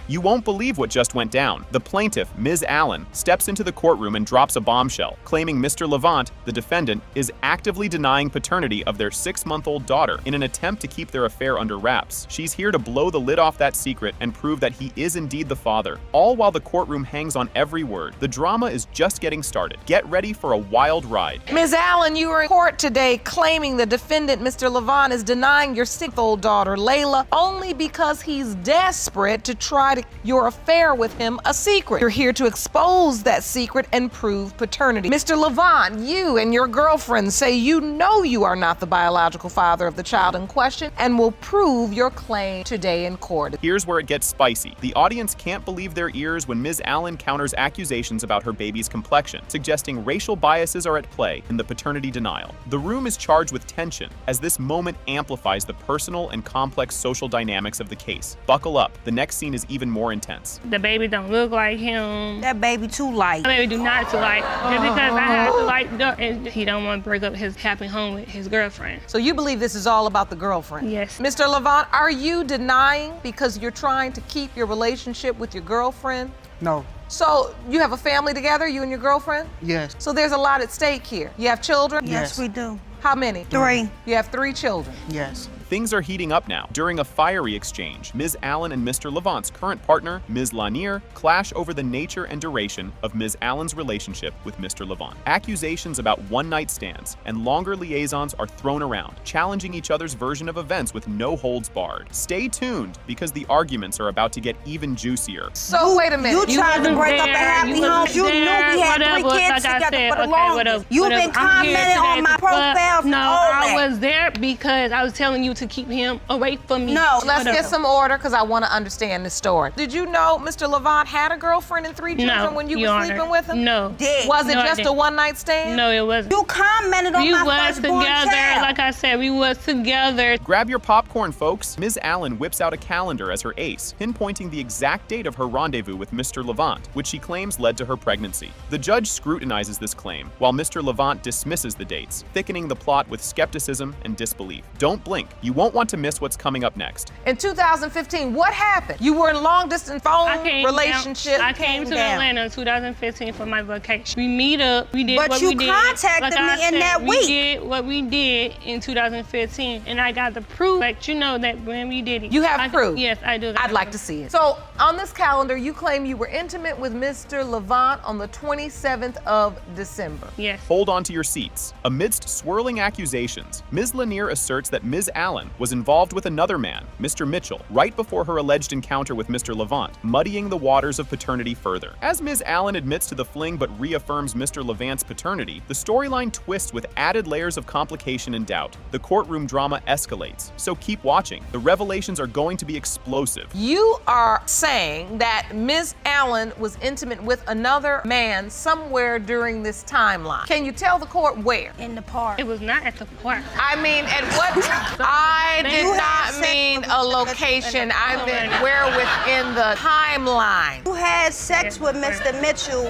S1: You won't believe what just went down. The plaintiff, Ms. Allen, steps into the courtroom and drops a bombshell, claiming Mr. Levant, the defendant, is actively denying paternity of their 6-month-old daughter in an attempt to keep their affair under wraps. She's here to blow the lid off that secret and prove that he is indeed the father, all while the courtroom hangs on every word. The drama is just getting started. Get ready for a wild ride.
S2: Ms. Allen, you were in court today claiming the defendant, Mr. Levant, is denying your 6-month-old daughter, Layla, only because he's desperate to try to your affair with him a secret. You're here to expose that secret and prove paternity. Mr. Levant, you and your girlfriend say you know you are not the biological father of the child in question and will prove your claim today in court.
S1: Here's where it gets spicy. The audience can't believe their ears when Ms. Allen counters accusations about her baby's complexion, suggesting racial biases are at play in the paternity denial. The room is charged with tension as this moment amplifies the personal and complex social dynamics of the case. Buckle up. The next scene is even more intense.
S7: The baby don't look like him.
S9: That baby too light.
S7: The baby do not too light. Just because I have to like, and he don't want to break up his happy home with his girlfriend.
S2: So you believe this is all about the girlfriend?
S7: Yes.
S2: Mr. Levant, are you denying because you're trying to keep your relationship with your girlfriend?
S16: No.
S2: So you have a family together, you and your girlfriend?
S16: Yes.
S2: So there's a lot at stake here. You have children?
S9: Yes, we do.
S2: How many?
S9: 3.
S2: You have 3 children?
S16: Yes.
S1: Things are heating up now. During a fiery exchange, Ms. Allen and Mr. Levant's current partner, Ms. Lanier, clash over the nature and duration of Ms. Allen's relationship with Mr. Levant. Accusations about one-night stands and longer liaisons are thrown around, challenging each other's version of events with no holds barred. Stay tuned, because the arguments are about to get even juicier.
S2: So wait a minute.
S18: You tried to break up a happy home. You knew we had 3 kids together for the longest. You've been commenting on my profile for all that.
S7: I was there because I was telling you to keep him away from me.
S2: No, let's get some order, because I want to understand this story. Did you know Mr. Levant had a girlfriend and 3 children when you were sleeping with him?
S7: No.
S2: Was it just a one-night stand?
S7: No, it wasn't.
S18: You commented on my firstborn child.
S7: Like I said, we was together.
S1: Grab your popcorn, folks. Ms. Allen whips out a calendar as her ace, pinpointing the exact date of her rendezvous with Mr. Levant, which she claims led to her pregnancy. The judge scrutinizes this claim, while Mr. Levant dismisses the dates, thickening the plot with skepticism and disbelief. Don't blink. You won't want to miss what's coming up next.
S2: In 2015, what happened? You were in long-distance phone relationship.
S7: I came to Atlanta in 2015 for my vacation. We meet up. We did what we did.
S18: But you contacted me in that week.
S7: We did what we did in 2015, and I got the proof. But you know that when we did it.
S2: You have proof?
S7: Yes, I do.
S2: I'd like to see it. So on this calendar, you claim you were intimate with Mr. Levant on the 27th of December.
S7: Yes.
S1: Hold on to your seats. Amidst swirling accusations, Ms. Lanier asserts that Ms. Allen was involved with another man, Mr. Mitchell, right before her alleged encounter with Mr. Levant, muddying the waters of paternity further. As Ms. Allen admits to the fling but reaffirms Mr. Levant's paternity, the storyline twists with added layers of complication and doubt. The courtroom drama escalates, so keep watching. The revelations are going to be explosive.
S2: You are saying that Ms. Allen was intimate with another man somewhere during this timeline. Can you tell the court where?
S18: In the park.
S7: It was not at the park.
S2: I mean, at what? I did not mean a location. I meant where within the timeline.
S18: You had sex with Mr. Mitchell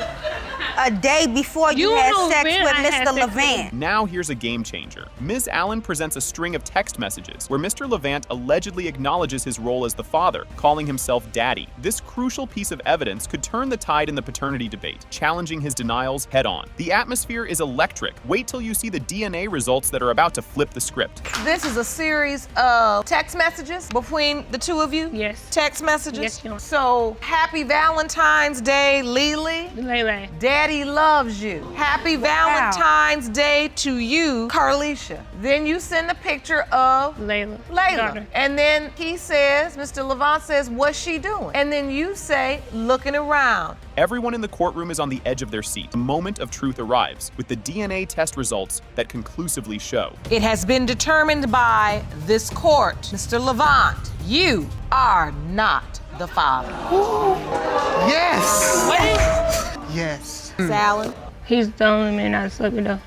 S18: a day before you had sex with Mr. Levant.
S1: Now here's a game changer. Ms. Allen presents a string of text messages where Mr. Levant allegedly acknowledges his role as the father, calling himself daddy. This crucial piece of evidence could turn the tide in the paternity debate, challenging his denials head on. The atmosphere is electric. Wait till you see the DNA results that are about to flip the script.
S2: This is a series of text messages between the two of you?
S7: Yes.
S2: Text messages?
S7: Yes, Your Honor.
S2: So, happy Valentine's Day, Lily.
S7: Lele.
S2: Daddy loves you. Happy Valentine's Day to you, Carlisha. Then you send a picture of
S7: Layla.
S2: Layla. And then he says, Mr. Levant says, what's she doing? And then you say, looking around.
S1: Everyone in the courtroom is on the edge of their seat. The moment of truth arrives, with the DNA test results that conclusively show.
S2: It has been determined by this court, Mr. Levant, you are not the father.
S10: Yes!
S2: What?
S10: Yes.
S2: Salad.
S7: He's the only man I slept with.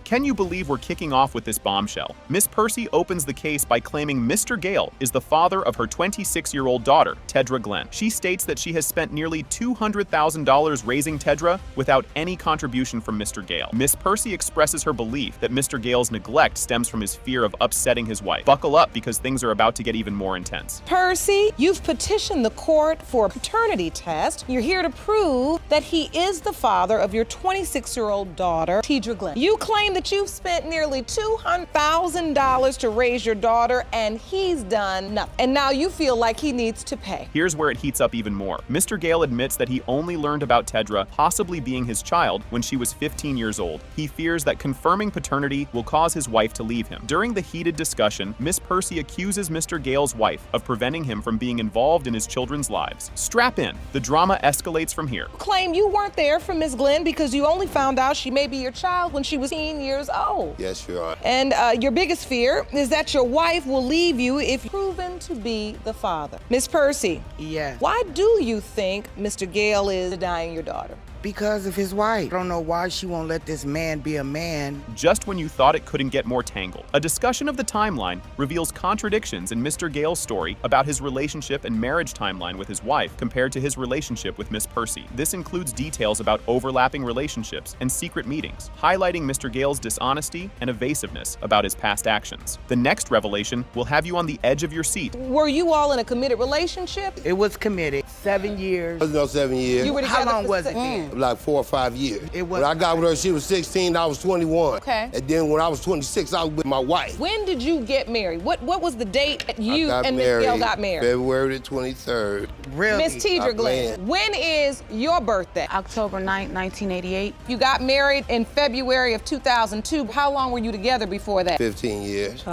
S1: Can you believe we're kicking off with this bombshell? Miss Percy opens the case by claiming Mr. Gale is the father of her 26-year-old daughter, Tedra Glenn. She states that she has spent nearly $200,000 raising Tedra without any contribution from Mr. Gale. Miss Percy expresses her belief that Mr. Gale's neglect stems from his fear of upsetting his wife. Buckle up, because things are about to get even more intense.
S2: Percy, you've petitioned the court for a paternity test. You're here to prove that he is the father of your 26-year-old daughter, Tedra Glenn. You claim that you've spent nearly $200,000 to raise your daughter, and he's done nothing. And now you feel like he needs to pay.
S1: Here's where it heats up even more. Mr. Gale admits that he only learned about Tedra possibly being his child when she was 15 years old. He fears that confirming paternity will cause his wife to leave him. During the heated discussion, Miss Percy accuses Mr. Gale's wife of preventing him from being involved in his children's lives. Strap in. The drama escalates from here.
S2: You claim you weren't there for Miss Glenn because you only found out she may be your child when she was 18 years old.
S13: Yes, you are.
S2: And your biggest fear is that your wife will leave you if proven to be the father. Miss Percy.
S19: Yes.
S2: Why do you think Mr. Gale is denying your daughter?
S19: Because of his wife. I don't know why she won't let this man be a man.
S1: Just when you thought it couldn't get more tangled, a discussion of the timeline reveals contradictions in Mr. Gale's story about his relationship and marriage timeline with his wife compared to his relationship with Miss Percy. This includes details about overlapping relationships and secret meetings, highlighting Mr. Gale's dishonesty and evasiveness about his past actions. The next revelation will have you on the edge of your seat.
S2: Were you all in a committed relationship?
S19: It was committed. 7 years.
S13: It was no 7 years.
S2: You were
S19: How
S2: together
S19: long
S2: for
S19: was it then?
S13: like 4 or 5 years.
S19: It was
S13: when I got with her, she was 16, I was 21.
S2: Okay.
S13: And then when I was 26, I was with my wife.
S2: When did you get married? What was the date that you and Miss Gail got married?
S13: February the 23rd.
S19: Really?
S2: Miss Tidra Glenn, when is your birthday?
S20: October 9th, 1988.
S2: You got married in February of 2002. How long were you together before that?
S13: 15 years.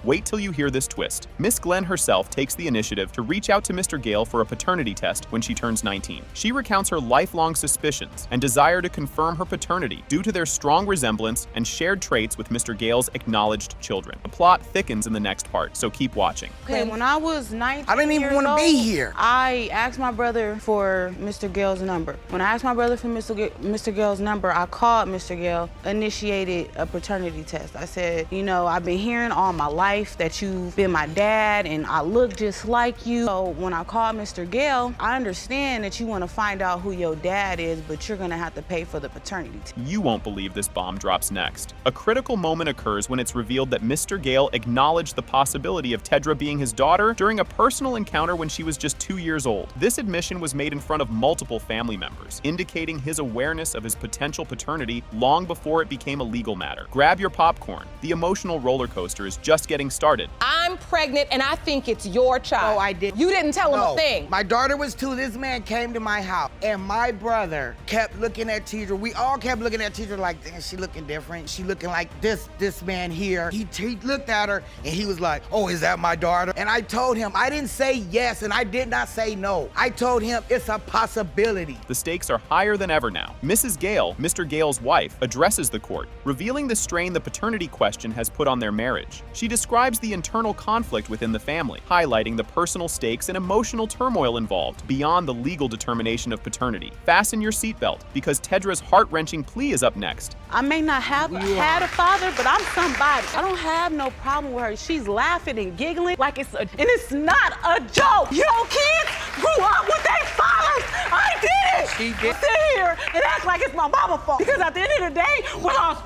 S1: Wait till you hear this twist. Miss Glenn herself takes the initiative to reach out to Mr. Gale for a paternity test when she turns 19. She recounts her lifelong suspicions and desire to confirm her paternity due to their strong resemblance and shared traits with Mr. Gale's acknowledged children. The plot thickens in the next part, so keep watching.
S20: Okay, when I was 19
S19: I didn't even want to be here.
S20: I asked my brother for Mr. Gale's number. When I asked my brother for Mr. Gale's number, I called Mr. Gale, initiated a paternity test. I said, you know, I've been hearing all my life that you've been my dad and I look just like you. So when I called Mr. Gale, I understand that you want to find out who your dad is, but you're gonna have to pay for the paternity test.
S1: You won't believe this bomb drops next. A critical moment occurs when it's revealed that Mr. Gale acknowledged the possibility of Tedra being his daughter during a personal encounter when she was just 2 years old. This admission was made in front of multiple family members, indicating his awareness of his potential paternity long before it became a legal matter. Grab your popcorn. The emotional roller coaster is just getting started.
S2: I'm pregnant and I think it's your child.
S19: No, I didn't.
S2: You didn't tell him a thing.
S19: My daughter was 2. This man came to my house, and my brother kept looking at Tidra. We all kept looking at Tidra like, damn, she looking different. She looking like this man here. He looked at her, and he was like, oh, is that my daughter? And I told him, I didn't say yes, and I did not say no. I told him it's a possibility.
S1: The stakes are higher than ever now. Mrs. Gale, Mr. Gale's wife, addresses the court, revealing the strain the paternity question has put on their marriage. She describes the internal conflict within the family, highlighting the personal stakes and emotional turmoil involved beyond the legal determination of paternity. Fasten your seatbelt, because Tedra's heart-wrenching plea is up next.
S9: I may not have had a father, but I'm somebody. I don't have no problem with her. She's laughing and giggling like and it's not a joke. Your kids grew up with their fathers. I did it.
S19: She did.
S9: Sit here and act like it's my mama's fault. Because at the end of the day, whether I was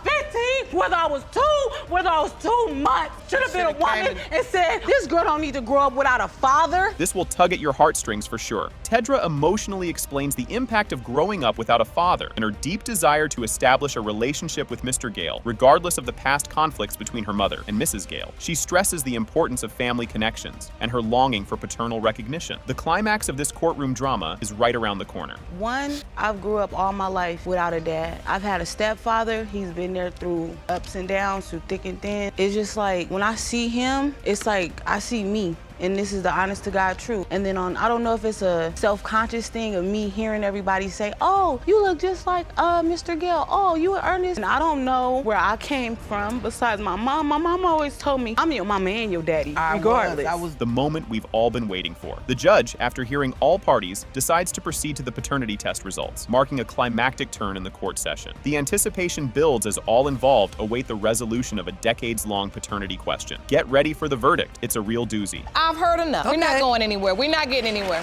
S9: 15, whether I was 2, whether I was 2 months, should have been a woman and said, this girl don't need to grow up without a father.
S1: This will tug at your heartstrings for sure. Tedra emotionally explains the impact of growing up without a father and her deep desire to establish a relationship with Mr. Gale, regardless of the past conflicts between her mother and Mrs. Gale. She stresses the importance of family connections and her longing for paternal recognition. The climax of this courtroom drama is right around the corner.
S20: One, I've grew up all my life without a dad. I've had a stepfather. He's been there through ups and downs, through thick and thin. It's just like, when I see him, it's like I see me. And this is the honest to God truth. And then I don't know if it's a self-conscious thing of me hearing everybody say, oh, you look just like Mr. Gale. Oh, you and Ernest. And I don't know where I came from besides my mom. My mom always told me, I'm your mama and your daddy, regardless.
S1: I was the moment we've all been waiting for. The judge, after hearing all parties, decides to proceed to the paternity test results, marking a climactic turn in the court session. The anticipation builds as all involved await the resolution of a decades-long paternity question. Get ready for the verdict. It's a real doozy.
S2: I've heard enough. Okay. We're not going anywhere. We're not getting anywhere.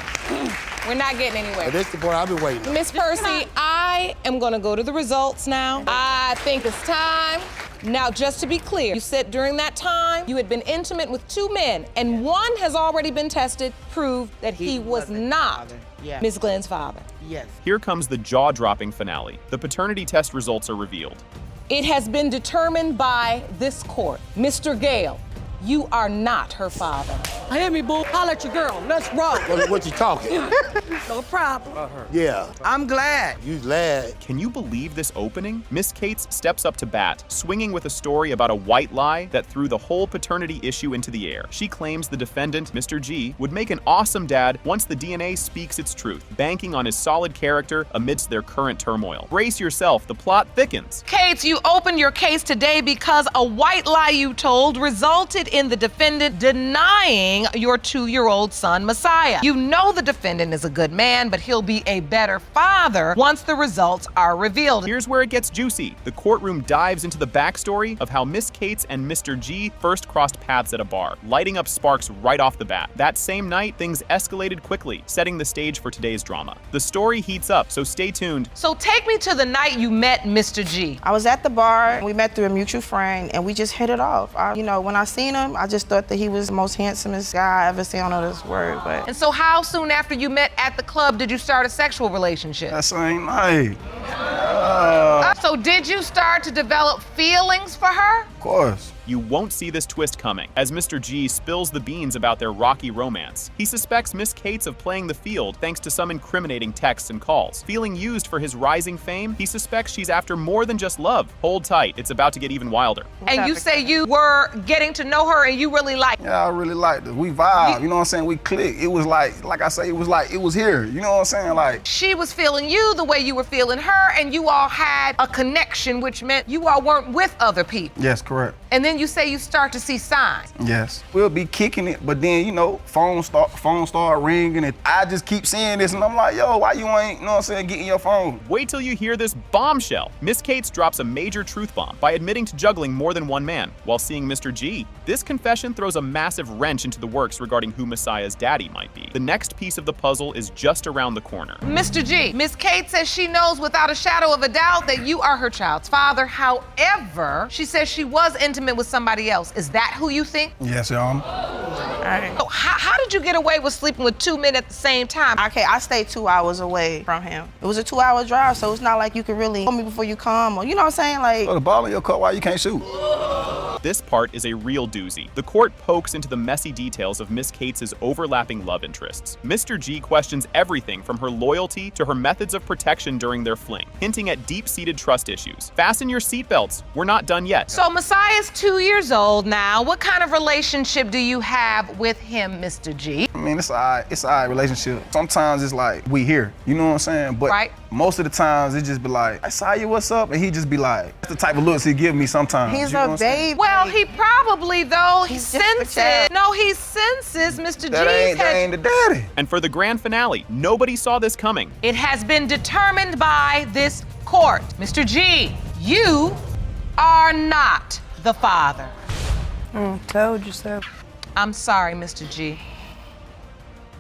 S2: We're not getting anywhere.
S13: This is the point I've been waiting on.
S2: Miss Percy, I am going to go to the results now. I think it's time. Now, just to be clear, you said during that time you had been intimate with 2 men, and one has already been tested, proved that he was not Miss Glenn's father.
S19: Yes.
S1: Here comes the jaw-dropping finale. The paternity test results are revealed.
S2: It has been determined by this court. Mr. Gale, you are not her father.
S9: Hear me, boo. Holler at your girl. Let's roll.
S13: What you talking?
S9: No problem.
S13: Yeah.
S19: I'm glad.
S13: You glad.
S1: Can you believe this opening? Miss Cates steps up to bat, swinging with a story about a white lie that threw the whole paternity issue into the air. She claims the defendant, Mr. G, would make an awesome dad once the DNA speaks its truth, banking on his solid character amidst their current turmoil. Brace yourself, the plot thickens.
S2: Cates, you opened your case today because a white lie you told resulted in the defendant denying your 2-year-old son, Messiah. You know the defendant is a good man, but he'll be a better father once the results are revealed.
S1: Here's where it gets juicy. The courtroom dives into the backstory of how Miss Cates and Mr. G first crossed paths at a bar, lighting up sparks right off the bat. That same night, things escalated quickly, setting the stage for today's drama. The story heats up, so stay tuned.
S2: So take me to the night you met Mr. G.
S21: I was at the bar, we met through a mutual friend, and we just hit it off. When I seen him,
S20: him. I just thought that he was the most handsomest guy I ever seen. I don't know this word, but.
S2: And so how soon after you met at the club did you start a sexual relationship?
S10: That same night.
S2: So did you start to develop feelings for her?
S10: Of course.
S1: You won't see this twist coming, as Mr. G spills the beans about their rocky romance. He suspects Miss Cates of playing the field thanks to some incriminating texts and calls. Feeling used for his rising fame, he suspects she's after more than just love. Hold tight, it's about to get even wilder.
S2: And you say you were getting to know her and you really liked her.
S10: Yeah, I really liked it. We vibe, you know what I'm saying? We click. It was like I say, it was here. You know what I'm saying? Like,
S2: she was feeling you the way you were feeling her, and you all had a connection, which meant you all weren't with other people.
S10: yes, correct.
S2: And then you say you start to see signs.
S10: Yes. We'll be kicking it, but then, you know, phone start ringing, and I just keep seeing this, and I'm like, yo, why you ain't, you know what I'm saying, getting your phone?
S1: Wait till you hear this bombshell. Miss Cates drops a major truth bomb by admitting to juggling more than one man while seeing Mr. G. This confession throws a massive wrench into the works regarding who Messiah's daddy might be. The next piece of the puzzle is just around the corner.
S2: Mr. G, Miss Cates says she knows without a shadow of a doubt that you are her child's father. However, she says she was intimate with somebody else. Is that who you think?
S10: Yes, Your Honor.
S2: All right. So how did you get away with sleeping with 2 men at the same time?
S20: Okay, I stayed 2 hours away from him. It was a 2-hour drive, so it's not like you could really call me before you come, or you know what I'm saying? Like,
S10: the ball in your cup, why you can't shoot?
S1: This part is a real doozy. The court pokes into the messy details of Miss Cates' overlapping love interests. Mr. G questions everything from her loyalty to her methods of protection during their fling, hinting at deep-seated trust issues. Fasten your seatbelts. We're not done yet.
S2: So Messiah's 2 years old now. What kind of relationship do you have with him, Mr. G?
S10: I mean, it's an alright relationship. Sometimes it's like, we here, you know what I'm saying? But most of the times it just be like, I saw you, what's up? And he just be like, that's the type of looks he give me sometimes.
S20: He's
S10: you know
S20: a baby.
S2: Well, he probably, though, he senses. No, he senses Mr. G's
S10: that ain't the daddy.
S1: And for the grand finale, nobody saw this coming.
S2: It has been determined by this court. Mr. G, you are not the father.
S20: Told you so.
S2: I'm sorry, Mr. G.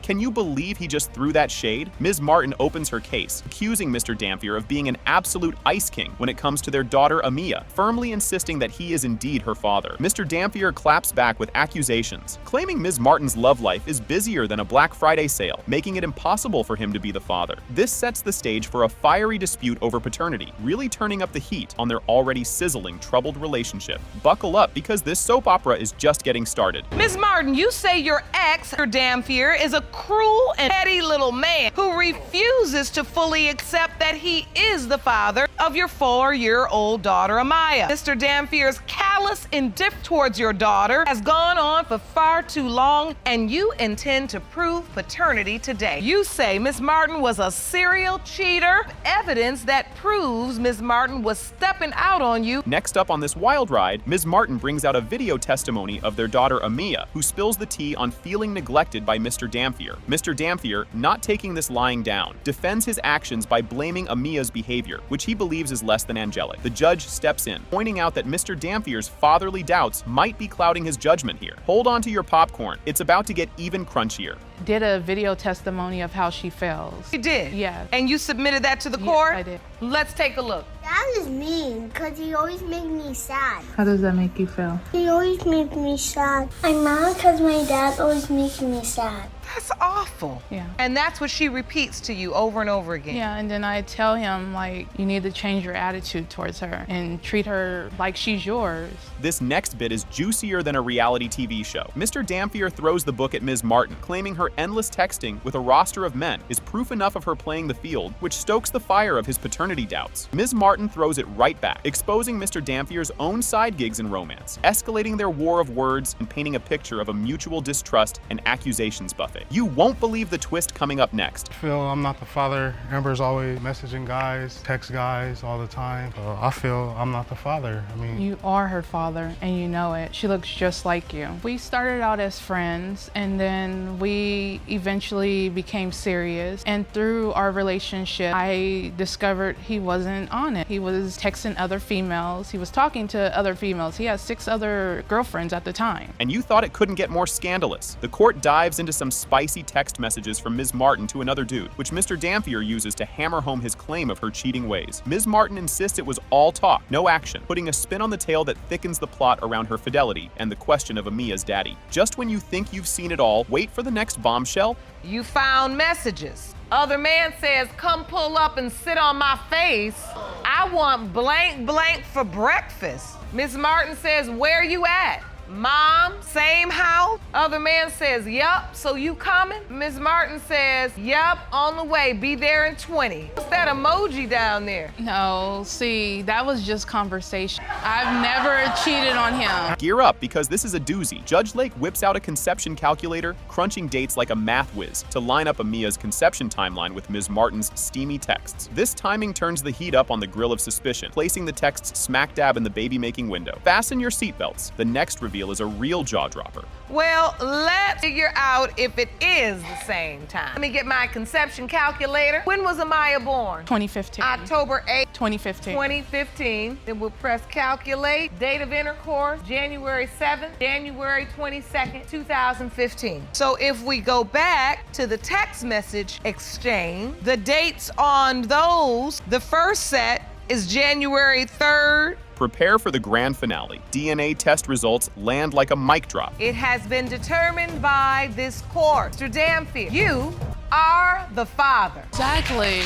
S1: Can you believe he just threw that shade? Ms. Martin opens her case, accusing Mr. Dampier of being an absolute ice king when it comes to their daughter Amia, firmly insisting that he is indeed her father. Mr. Dampier claps back with accusations, claiming Ms. Martin's love life is busier than a Black Friday sale, making it impossible for him to be the father. This sets the stage for a fiery dispute over paternity, really turning up the heat on their already sizzling, troubled relationship. Buckle up, because this soap opera is just getting started.
S2: Ms. Martin, you say your ex, Mr. Dampier, is a cruel and petty little man who refuses to fully accept that he is the father of your 4-year-old daughter, Amaya. Mr. Dampier's callous indifference towards your daughter has gone on for far too long, and you intend to prove paternity today. You say Ms. Martin was a serial cheater, evidence that proves Ms. Martin was stepping out on you.
S1: Next up on this wild ride, Ms. Martin brings out a video testimony of their daughter Amia, who spills the tea on feeling neglected by Mr. Dampier. Mr. Dampier, not taking this lying down, defends his actions by blaming Amia's behavior, which he believes is less than angelic. The judge steps in, pointing out that Mr. Dampier's fatherly doubts might be clouding his judgment here. Hold on to your popcorn. It's about to get even crunchier.
S21: Did a video testimony of how she feels.
S2: You did?
S21: Yeah.
S2: And you submitted that to the court?
S21: I did.
S2: Let's take a look.
S22: Dad is mean because he always makes me sad.
S21: How does that make you feel?
S22: He always makes me sad. I'm mad because my dad always makes me sad.
S2: That's awful.
S21: Yeah.
S2: And that's what she repeats to you over and over again.
S21: Yeah, and then I tell him, like, you need to change your attitude towards her and treat her like she's yours.
S1: This next bit is juicier than a reality TV show. Mr. Dampier throws the book at Ms. Martin, claiming her endless texting with a roster of men is proof enough of her playing the field, which stokes the fire of his paternity doubts. Ms. Martin throws it right back, exposing Mr. Dampier's own side gigs in romance, escalating their war of words and painting a picture of a mutual distrust and accusations buffet. You won't believe the twist coming up next.
S10: I feel I'm not the father. Amber's always messaging guys, text guys all the time. I feel I'm not the father. I mean,
S21: you are her father and you know it. She looks just like you. We started out as friends and then we eventually became serious. And through our relationship, I discovered he wasn't on it. He was texting other females. He was talking to other females. He had 6 other girlfriends at the time.
S1: And you thought it couldn't get more scandalous. The court dives into some spicy text messages from Ms. Martin to another dude, which Mr. Dampier uses to hammer home his claim of her cheating ways. Ms. Martin insists it was all talk, no action, putting a spin on the tale that thickens the plot around her fidelity and the question of Amia's daddy. Just when you think you've seen it all, wait for the next bombshell.
S2: You found messages. Other man says, come pull up and sit on my face. I want blank blank for breakfast. Miss Martin says, where you at? Mom, same house? Other man says, yup, so you coming? Ms. Martin says, yup, on the way, be there in 20. What's that emoji down there?
S21: No, see, that was just conversation. I've never cheated on him.
S1: Gear up, because this is a doozy. Judge Lake whips out a conception calculator, crunching dates like a math whiz to line up Amia's conception timeline with Ms. Martin's steamy texts. This timing turns the heat up on the grill of suspicion, placing the texts smack dab in the baby-making window. Fasten your seatbelts. The next reveal is a real jaw-dropper.
S2: Well, let's figure out if it is the same time. Let me get my conception calculator. When was Amaya born?
S21: 2015.
S2: October 8th.
S21: 2015.
S2: 2015. Then we'll press calculate. Date of intercourse, January 7th, January 22nd, 2015. So if we go back to the text message exchange, the dates on those, the first set is January 3rd.
S1: Prepare for the grand finale. DNA test results land like a mic drop.
S2: It has been determined by this court. Mr. Dampier, you are the father.
S21: Exactly.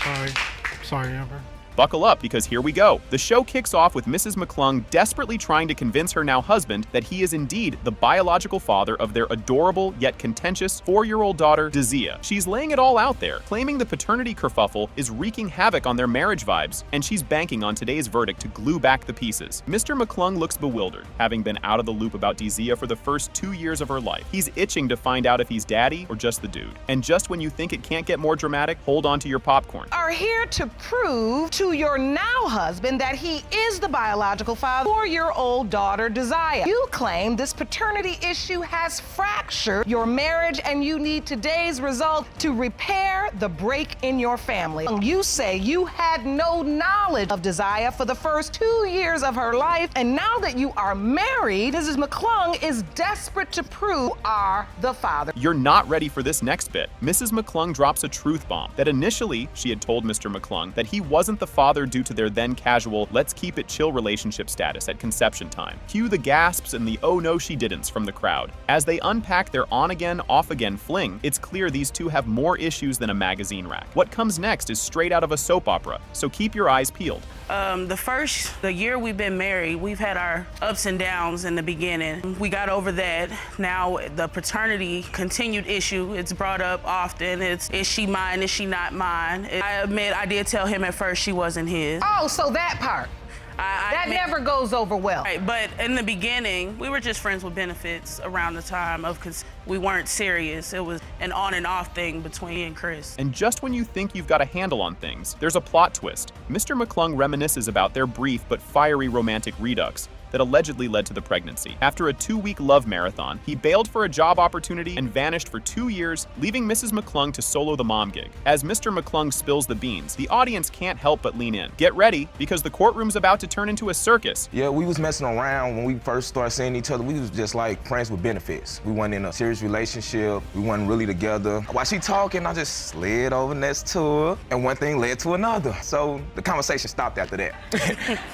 S4: I'm sorry, Amber.
S1: Buckle up, because here we go. The show kicks off with Mrs. McClung desperately trying to convince her now husband that he is indeed the biological father of their adorable yet contentious 4-year-old daughter, Dazia. She's laying it all out there, claiming the paternity kerfuffle is wreaking havoc on their marriage vibes, and she's banking on today's verdict to glue back the pieces. Mr. McClung looks bewildered, having been out of the loop about Dazia for the first 2 years of her life. He's itching to find out if he's daddy or just the dude. And just when you think it can't get more dramatic, hold on to your popcorn.
S2: Are here to prove to your now husband that he is the biological father for your old daughter, Dazia. You claim this paternity issue has fractured your marriage and you need today's result to repair the break in your family. You say you had no knowledge of Dazia for the first 2 years of her life, and now that you are married, Mrs. McClung is desperate to prove you are the father.
S1: You're not ready for this next bit. Mrs. McClung drops a truth bomb that initially she had told Mr. McClung that he wasn't the father due to their then casual, let's keep it chill relationship status at conception time. Cue the gasps and the oh no she didn'ts from the crowd. As they unpack their on-again, off-again fling, it's clear these two have more issues than a magazine rack. What comes next is straight out of a soap opera, so keep your eyes peeled.
S20: The year we've been married, we've had our ups and downs in the beginning. We got over that. Now the paternity continued issue, it's brought up often. Is she mine, is she not mine? I admit I did tell him at first she wasn't his.
S2: Oh, so that part. That never goes over well.
S20: Right, but in the beginning, we were just friends with benefits around the time of, because we weren't serious. It was an on and off thing between me and Chris.
S1: And just when you think you've got a handle on things, there's a plot twist. Mr. McClung reminisces about their brief but fiery romantic redux that allegedly led to the pregnancy. After a 2-week love marathon, he bailed for a job opportunity and vanished for 2 years, leaving Mrs. McClung to solo the mom gig. As Mr. McClung spills the beans, the audience can't help but lean in. Get ready, because the courtroom's about to turn into a circus.
S6: Yeah, we was messing around when we first started seeing each other. We was just like friends with benefits. We weren't in a serious relationship. We weren't really together. While she talking, I just slid over next to her, and one thing led to another. So the conversation stopped after that,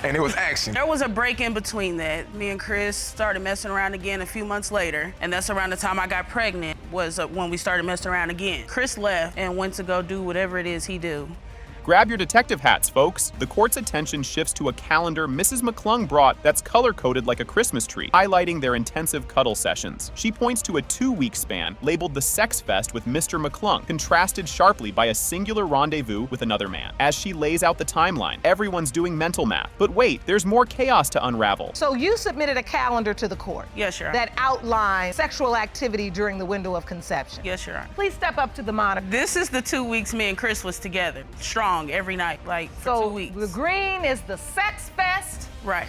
S6: and it was action.
S20: There was a break in between that. Me and Chris started messing around again a few months later, and that's around the time I got pregnant was when we started messing around again. Chris left and went to go do whatever it is he do.
S1: Grab your detective hats, folks. The court's attention shifts to a calendar Mrs. McClung brought that's color-coded like a Christmas tree, highlighting their intensive cuddle sessions. She points to a 2-week span labeled the Sex Fest with Mr. McClung, contrasted sharply by a singular rendezvous with another man. As she lays out the timeline, everyone's doing mental math. But wait, there's more chaos to unravel.
S2: So you submitted a calendar to the court.
S20: Yes, Your Honor.
S2: That outlines sexual activity during the window of conception.
S20: Yes, Your Honor.
S2: Please step up to the monitor.
S20: This is the 2 weeks me and Chris was together. Strong every night, like for 2 weeks.
S2: The green is the Sex Fest.
S20: Right.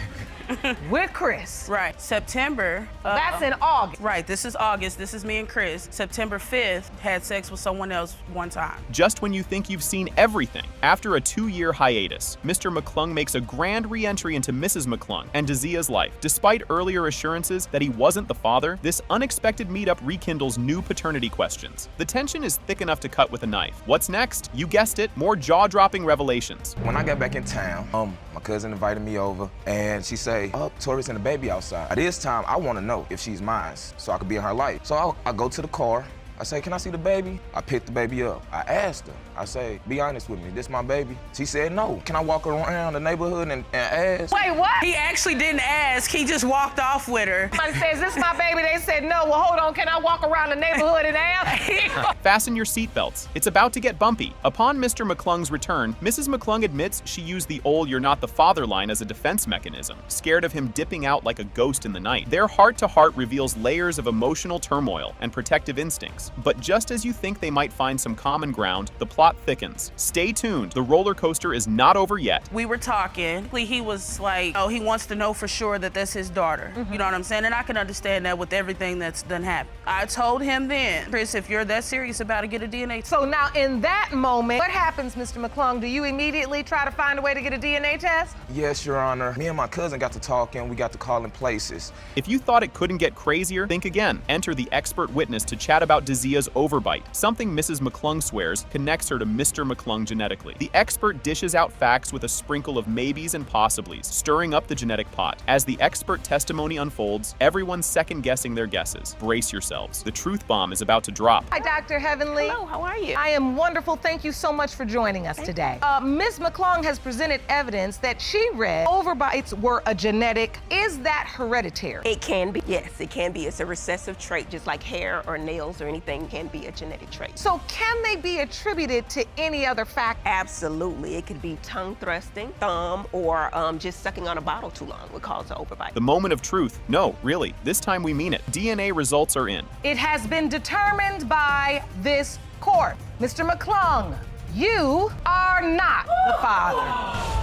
S2: With Chris.
S20: Right. September.
S2: That's in August.
S20: Right. This is August. This is me and Chris. September 5th, had sex with someone else one time.
S1: Just when you think you've seen everything, after a 2-year hiatus, Mr. McClung makes a grand re-entry into Mrs. McClung and Dazia's life. Despite earlier assurances that he wasn't the father, this unexpected meetup rekindles new paternity questions. The tension is thick enough to cut with a knife. What's next? You guessed it, more jaw-dropping revelations.
S6: When I got back in town, my cousin invited me over, and she say, "Oh, Tori's and the baby outside." At this time, I want to know if she's mine, so I could be in her life. So I go to the car. I say, "Can I see the baby?" I picked the baby up. I asked her, I say, "Be honest with me, this my baby?" She said, "No." Can I walk around the neighborhood and ask?
S2: Wait, what?
S20: He actually didn't ask. He just walked off with her.
S2: Somebody says, "This my baby." They said, "No." Well, hold on. Can I walk around the neighborhood and ask?
S1: Fasten your seatbelts. It's about to get bumpy. Upon Mr. McClung's return, Mrs. McClung admits she used the old "you're not the father" line as a defense mechanism, scared of him dipping out like a ghost in the night. Their heart-to-heart reveals layers of emotional turmoil and protective instincts. But just as you think they might find some common ground, the plot thickens. Stay tuned. The roller coaster is not over yet.
S20: We were talking. He was like, oh, he wants to know for sure that that's his daughter. You know what I'm saying? And I can understand that with everything that's done happened. I told him then, Chris, if you're that serious about it, get a DNA test.
S2: So now in that moment, what happens, Mr. McClung? Do you immediately try to find a way to get a DNA test?
S6: Yes, Your Honor. Me and my cousin got to talking. We got to calling places.
S1: If you thought it couldn't get crazier, think again. Enter the expert witness to chat about Dazia's overbite, something Mrs. McClung swears connects her to Mr. McClung genetically. The expert dishes out facts with a sprinkle of maybes and possiblies, stirring up the genetic pot. As the expert testimony unfolds, everyone's second-guessing their guesses. Brace yourselves. The truth bomb is about to drop.
S2: Hi, Dr. Heavenly.
S5: Hello, how are you?
S2: I am wonderful. Thank you so much for joining us today. Ms. McClung has presented evidence that she read overbites were a genetic. Is that hereditary?
S8: It can be, yes, it can be. It's a recessive trait, just like hair or nails or anything can be a genetic trait.
S2: So can they be attributed to any other fact?
S8: Absolutely. It could be tongue thrusting, thumb, or just sucking on a bottle too long would cause an overbite.
S1: The moment of truth. No, really. This time we mean it. DNA results are in.
S2: It has been determined by this court. Mr. McClung, you are not the father.